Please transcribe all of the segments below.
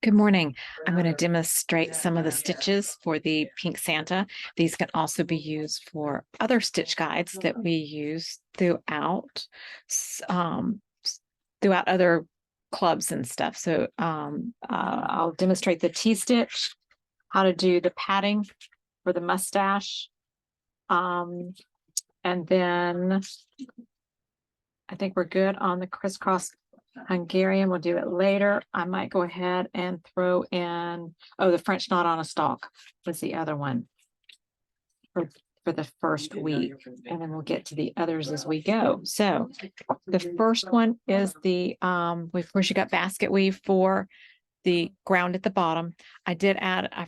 Good morning. I'm going to demonstrate some of the stitches for the Pink Santa. These can also be used for other stitch guides that we use throughout other clubs and stuff. So I'll demonstrate the T-stitch, how to do the padding for the mustache. And then I think we're good on the crisscross Hungarian. We'll do it later. I might go ahead and throw in, the French knot on a stalk was the other one for the first week. And then we'll get to the others as we go. So the first one is the, of course, you got basket weave for the ground at the bottom. I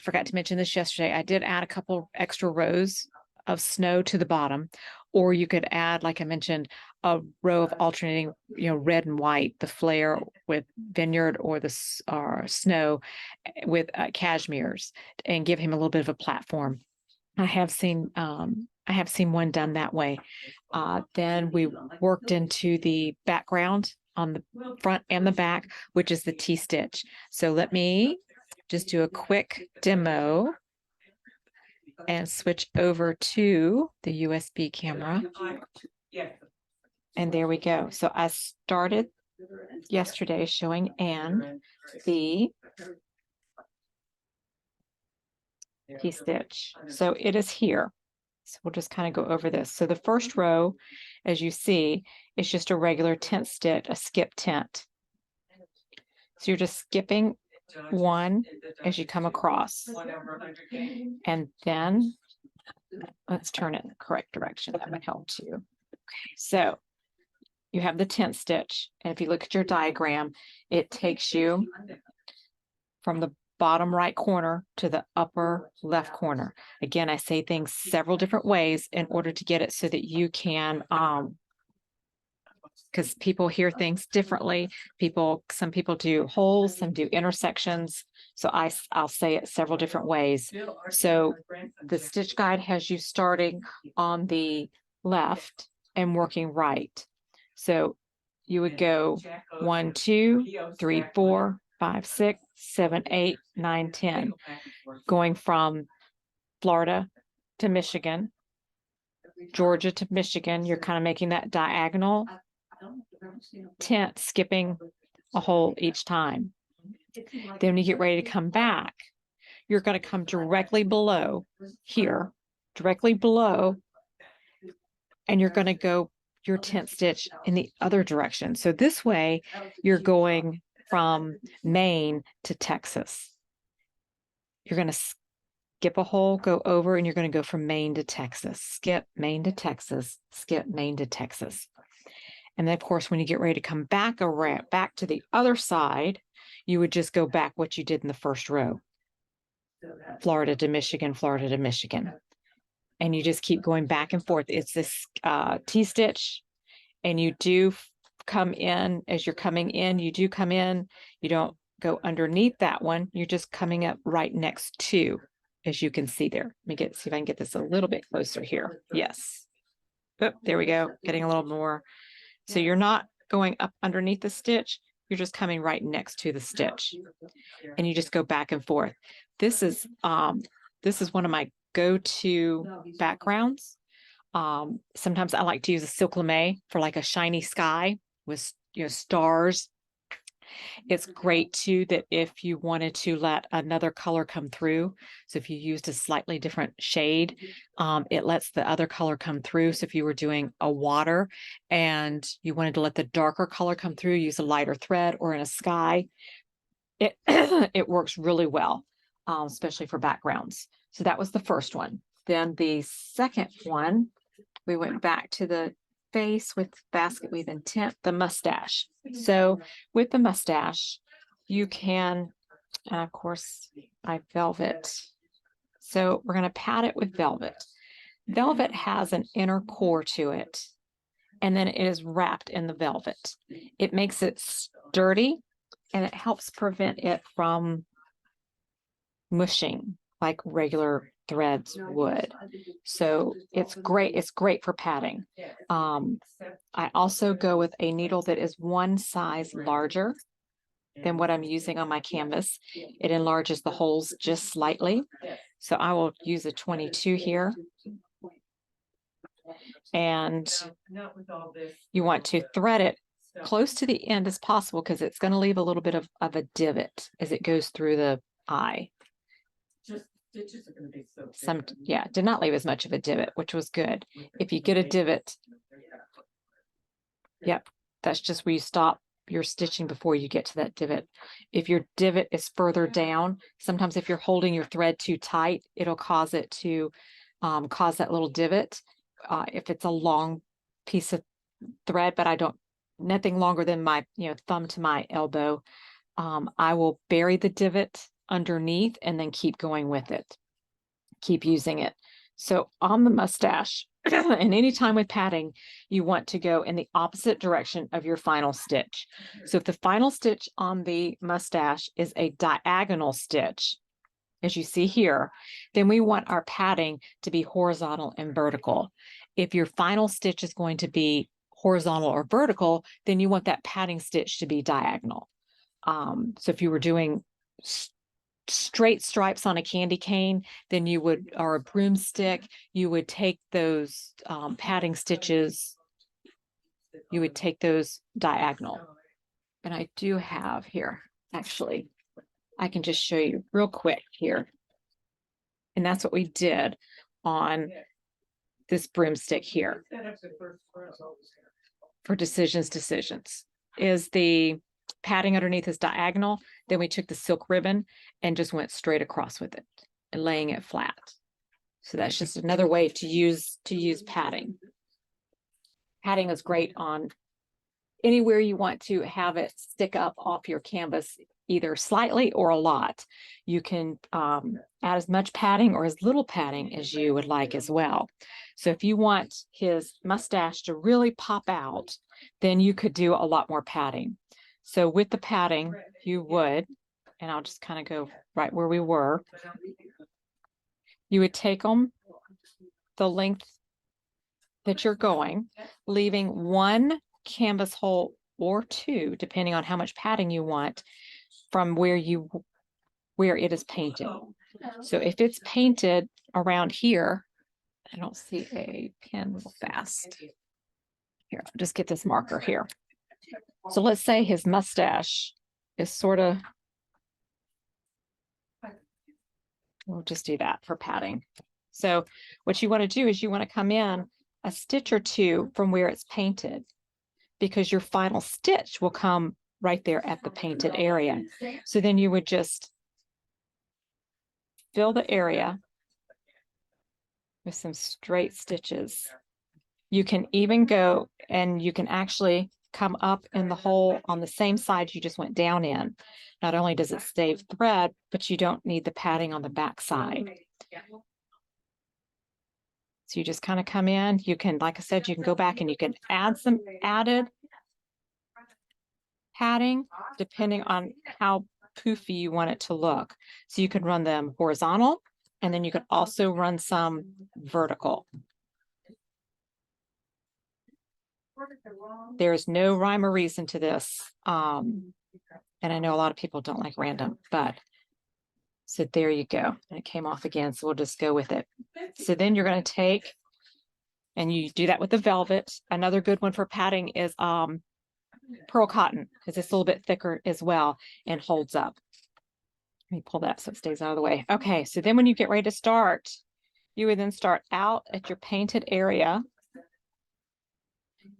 forgot to mention this yesterday, I did add a couple extra rows of snow to the bottom, or you could add, like I mentioned, a row of alternating, red and white, the flare with vineyard or the snow with cashmeres, and give him a little bit of a platform. I have seen one done that way. Then we worked into the background on the front and the back, which is the T-stitch. So let me just do a quick demo and switch over to the USB camera. And there we go. So I started yesterday showing Anne the T-stitch. So it is here. So we'll just kind of go over this. So the first row, as you see, is just a regular tent stitch, a skip tent. So you're just skipping one as you come across. And then let's turn it in the correct direction. That might help too. Okay, so you have the tent stitch. And if you look at your diagram, it takes you from the bottom right corner to the upper left corner. Again, I say things several different ways in order to get it so that you can, because people hear things differently. Some people do holes, some do intersections. So I'll say it several different ways. So the stitch guide has you starting on the left and working right. So you would go 1, 2, 3, 4, 5, 6, 7, 8, 9, 10, going from Florida to Michigan, Georgia to Michigan. You're kind of making that diagonal tent, skipping a hole each time. Then when you get ready to come back, you're going to come directly below here, directly below, and you're going to go your tent stitch in the other direction. So this way you're going from Maine to Texas. You're going to skip a hole, go over, and you're going to go from Maine to Texas. Skip Maine to Texas, skip Maine to Texas. And then, of course, when you get ready to come back around, back to the other side, you would just go back what you did in the first row. Florida to Michigan, Florida to Michigan. And you just keep going back and forth. It's this T-stitch, and you do come in. As you're coming in, you do come in. You don't go underneath that one. You're just coming up right next to, as you can see there. Let me see if I can get this a little bit closer here. Yes. Oh, there we go. Getting a little more. So you're not going up underneath the stitch. You're just coming right next to the stitch, and you just go back and forth. This is one of my go-to backgrounds. Sometimes I like to use a silk lame for like a shiny sky with stars. It's great too that if you wanted to let another color come through, so if you used a slightly different shade, it lets the other color come through. So if you were doing a water and you wanted to let the darker color come through, use a lighter thread, or in a sky, it it works really well, especially for backgrounds. So that was the first one. Then the second one, we went back to the face with basket weave intent, the mustache. So with the mustache, you can, and of course, I velvet. So we're going to pad it with velvet. Velvet has an inner core to it, and then it is wrapped in the velvet. It makes it sturdy, and it helps prevent it from mushing. like regular threads would. So it's great. It's great for padding. I also go with a needle that is one size larger than what I'm using on my canvas. It enlarges the holes just slightly. So I will use a 22 here. And you want to thread it close to the end as possible because it's going to leave a little bit of a divot as it goes through the eye. Did not leave as much of a divot, which was good. If you get a divot, yep, that's just where you stop your stitching before you get to that divot. If your divot is further down, sometimes if you're holding your thread too tight, it'll cause it to cause that little divot. If it's a long piece of thread, but nothing longer than my thumb to my elbow, I will bury the divot underneath and then keep going with it. Keep using it. So on the mustache, and anytime with padding, you want to go in the opposite direction of your final stitch. So if the final stitch on the mustache is a diagonal stitch, as you see here, then we want our padding to be horizontal and vertical. If your final stitch is going to be horizontal or vertical, then you want that padding stitch to be diagonal. So if you were doing straight stripes on a candy cane, then you would, or a broomstick, you would take those padding stitches, you would take those diagonal. And I do have here, actually, I can just show you real quick here. And that's what we did on this broomstick here. For decisions, is the padding underneath is diagonal. Then we took the silk ribbon and just went straight across with it and laying it flat. So that's just another way to use padding. Padding is great on anywhere you want to have it stick up off your canvas, either slightly or a lot. You can add as much padding or as little padding as you would like as well. So if you want his mustache to really pop out, then you could do a lot more padding. So with the padding, you would, and I'll just kind of go right where we were, you would take them the length that you're going, leaving one canvas hole or two, depending on how much padding you want, from where it is painted. So if it's painted around here, I don't see a pen real fast. Here, I'll just get this marker here. So let's say his mustache is sort of, we'll just do that for padding. So what you want to do is you want to come in a stitch or two from where it's painted, because your final stitch will come right there at the painted area. So then you would just fill the area with some straight stitches. You can even go and you can actually come up in the hole on the same side you just went down in. Not only does it save thread, but you don't need the padding on the back side. So you just kind of come in. You can, like I said, you can go back and you can add some added padding depending on how poofy you want it to look. So you can run them horizontal, and then you can also run some vertical. There's no rhyme or reason to this. And I know a lot of people don't like random, but so there you go. And it came off again, so we'll just go with it. So then you're going to take, and you do that with the velvet. Another good one for padding is pearl cotton, because it's a little bit thicker as well and holds up. Let me pull that so it stays out of the way. Okay, so then when you get ready to start, you would then start out at your painted area,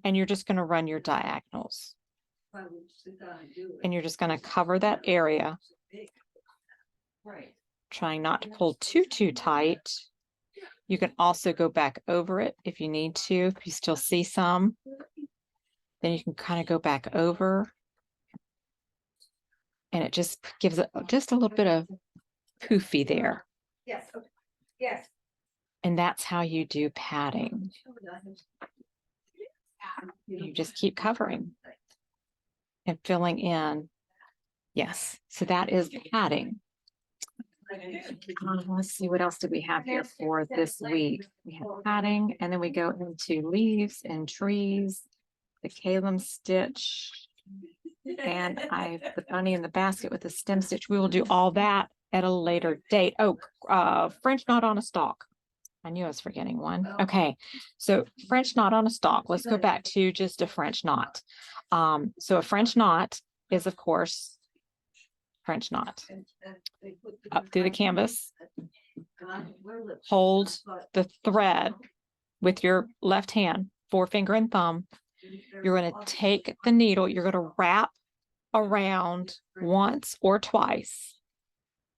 and you're just going to run your diagonals. And you're just going to cover that area, trying not to pull too tight. You can also go back over it if you need to. If you still see some, then you can kind of go back over. And it just gives it just a little bit of poofy there. Yes. Yes. And that's how you do padding. You just keep covering and filling in. Yes. So that is padding. Let's see, what else did we have here for this week? We have padding, and then we go into leaves and trees, the Calum stitch, and the bunny in the basket with the stem stitch. We will do all that at a later date. Oh, French knot on a stalk. I knew I was forgetting one. Okay, so French knot on a stalk. Let's go back to just a French knot. So a French knot is, of course, French knot. Up through the canvas, hold the thread with your left hand, forefinger and thumb. You're going to take the needle, you're going to wrap around once or twice.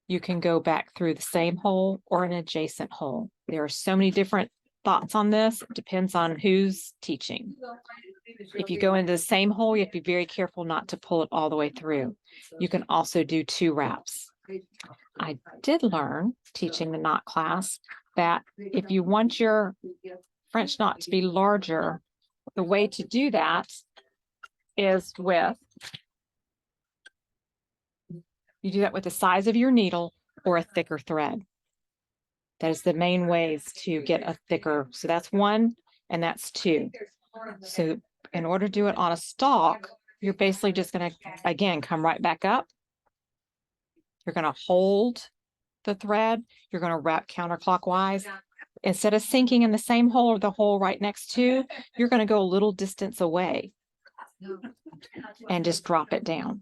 You can go back through the same hole or an adjacent hole. There are so many different thoughts on this. It depends on who's teaching. If you go into the same hole, you have to be very careful not to pull it all the way through. You can also do 2 wraps. I did learn teaching the knot class that if you want your French knot to be larger, the way to do that is you do that with the size of your needle or a thicker thread. That is the main ways to get a thicker. So that's 1 and that's 2. So in order to do it on a stalk, you're basically just going to, again, come right back up. You're going to hold the thread. You're going to wrap counterclockwise. Instead of sinking in the same hole or the hole right next to, you're going to go a little distance away and just drop it down.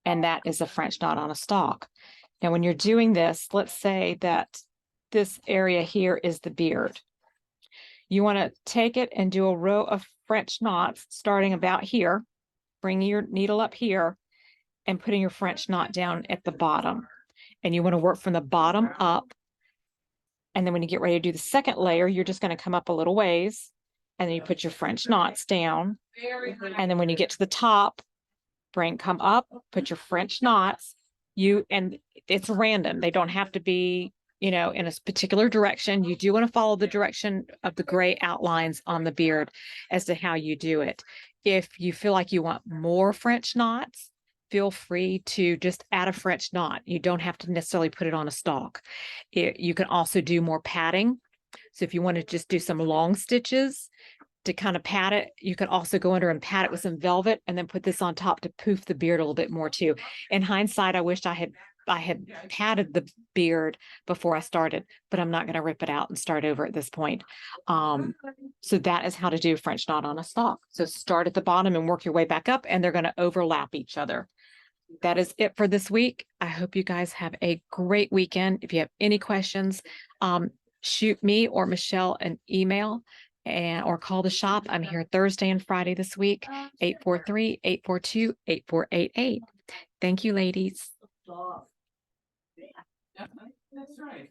And that is a French knot on a stalk. Now, when you're doing this, let's say that this area here is the beard. You want to take it and do a row of French knots starting about here, bringing your needle up here and putting your French knot down at the bottom. And you want to work from the bottom up. And then when you get ready to do the second layer, you're just going to come up a little ways and then you put your French knots down. And then when you get to the top, come up, put your French knots, and it's random. They don't have to be, in a particular direction. You do want to follow the direction of the gray outlines on the beard as to how you do it. If you feel like you want more French knots, feel free to just add a French knot. You don't have to necessarily put it on a stalk. You can also do more padding. So if you want to just do some long stitches, to kind of pat it, you can also go under and pat it with some velvet and then put this on top to poof the beard a little bit more too. In hindsight, I wished I had patted the beard before I started, but I'm not going to rip it out and start over at this point. So that is how to do French knot on a stalk. So start at the bottom and work your way back up, and they're going to overlap each other. That is it for this week. I hope you guys have a great weekend. If you have any questions, shoot me or Michelle an email or call the shop. I'm here Thursday and Friday this week, 843-842-8488. Thank you, ladies. That's right.